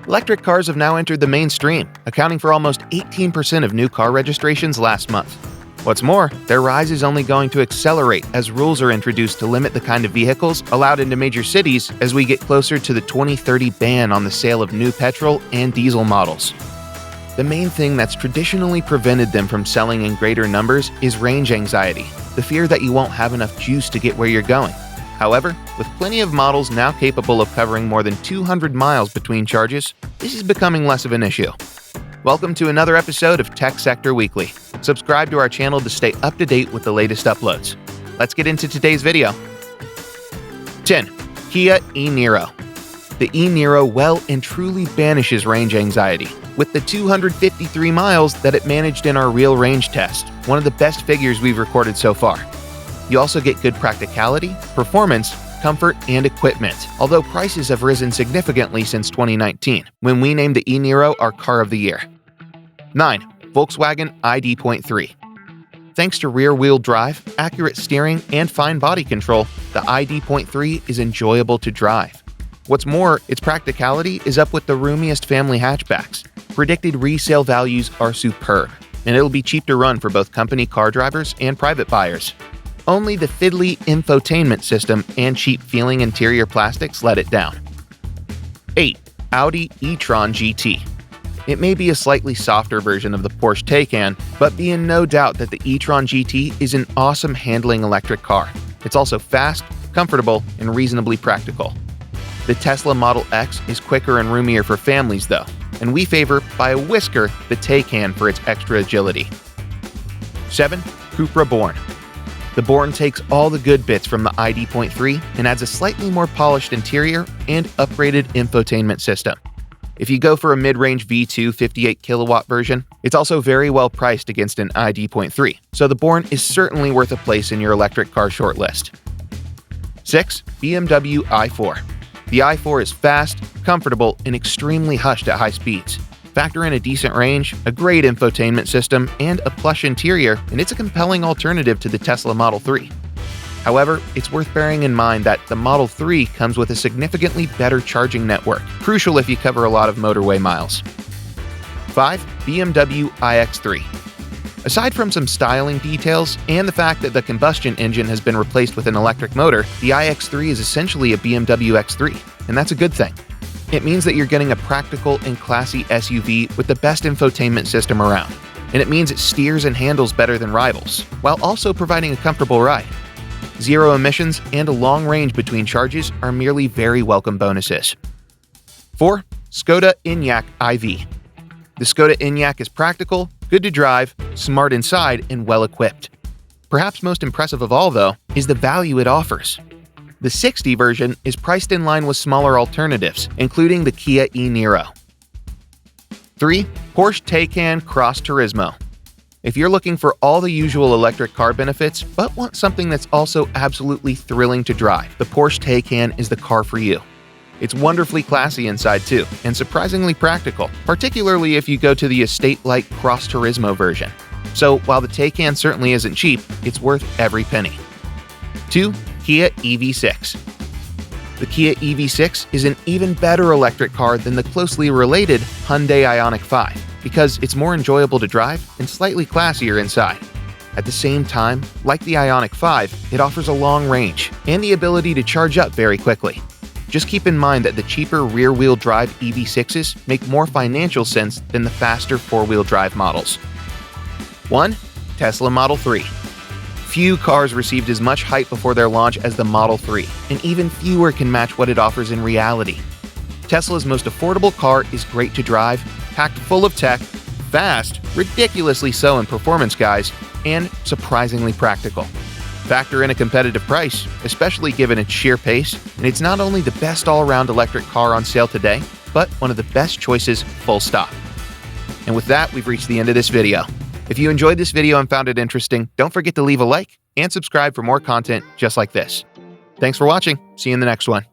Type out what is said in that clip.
Electric cars have now entered the mainstream, accounting for almost 18% of new car registrations last month. What's more, their rise is only going to accelerate as rules are introduced to limit the kind of vehicles allowed into major cities as we get closer to the 2030 ban on the sale of new petrol and diesel models. The main thing that's traditionally prevented them from selling in greater numbers is range anxiety, the fear that you won't have enough juice to get where you're going. However, with plenty of models now capable of covering more than 200 miles between charges, this is becoming less of an issue. Welcome to another episode of Tech Sector Weekly. Subscribe to our channel to stay up to date with the latest uploads. Let's get into today's video. 10. Kia e-Niro. The e-Niro well and truly banishes range anxiety, with the 253 miles that it managed in our real range test, one of the best figures we've recorded so far. You also get good practicality, performance, comfort, and equipment, although prices have risen significantly since 2019, when we named the e-Niro our Car of the Year. 9. Volkswagen ID.3. Thanks to rear-wheel drive, accurate steering, and fine body control, the ID.3 is enjoyable to drive. What's more, its practicality is up with the roomiest family hatchbacks. Predicted resale values are superb, and it'll be cheap to run for both company car drivers and private buyers. Only the fiddly infotainment system and cheap-feeling interior plastics let it down. 8. Audi e-tron GT. It may be a slightly softer version of the Porsche Taycan, but be in no doubt that the e-tron GT is an awesome handling electric car. It's also fast, comfortable, and reasonably practical. The Tesla Model X is quicker and roomier for families though, and we favor, by a whisker, the Taycan for its extra agility. 7. Cupra Born. The Born takes all the good bits from the ID.3 and adds a slightly more polished interior and upgraded infotainment system. If you go for a mid-range V2 58 kilowatt version, it's also very well priced against an ID.3, so the Born is certainly worth a place in your electric car shortlist. 6. BMW i4. The i4 is fast, comfortable, and extremely hushed at high speeds. Factor in a decent range, a great infotainment system, and a plush interior, and it's a compelling alternative to the Tesla Model 3. However, it's worth bearing in mind that the Model 3 comes with a significantly better charging network, crucial if you cover a lot of motorway miles. 5. BMW iX3. Aside from some styling details and the fact that the combustion engine has been replaced with an electric motor, the iX3 is essentially a BMW X3, and that's a good thing. It means that you're getting a practical and classy SUV with the best infotainment system around, and it means it steers and handles better than rivals, while also providing a comfortable ride. Zero emissions and a long range between charges are merely very welcome bonuses. 4. Škoda Enyaq iV. The Škoda Enyaq is practical, good to drive, smart inside, and well-equipped. Perhaps most impressive of all, though, is the value it offers. The 60 version is priced in line with smaller alternatives, including the Kia e-Niro. 3. Porsche Taycan Cross Turismo. If you're looking for all the usual electric car benefits, but want something that's also absolutely thrilling to drive, the Porsche Taycan is the car for you. It's wonderfully classy inside too, and surprisingly practical, particularly if you go to the estate-like Cross Turismo version. So while the Taycan certainly isn't cheap, it's worth every penny. 2. Kia EV6. The Kia EV6 is an even better electric car than the closely related Hyundai Ioniq 5 because it's more enjoyable to drive and slightly classier inside. At the same time, like the Ioniq 5, it offers a long range and the ability to charge up very quickly. Just keep in mind that the cheaper rear-wheel drive EV6s make more financial sense than the faster four-wheel drive models. 1. Tesla Model 3. Few cars received as much hype before their launch as the Model 3, and even fewer can match what it offers in reality. Tesla's most affordable car is great to drive, packed full of tech, fast, ridiculously so in performance guys, and surprisingly practical. Factor in a competitive price, especially given its sheer pace, and it's not only the best all-around electric car on sale today, but one of the best choices full stop. And with that, we've reached the end of this video. If you enjoyed this video and found it interesting, don't forget to leave a like and subscribe for more content just like this. Thanks for watching. See you in the next one.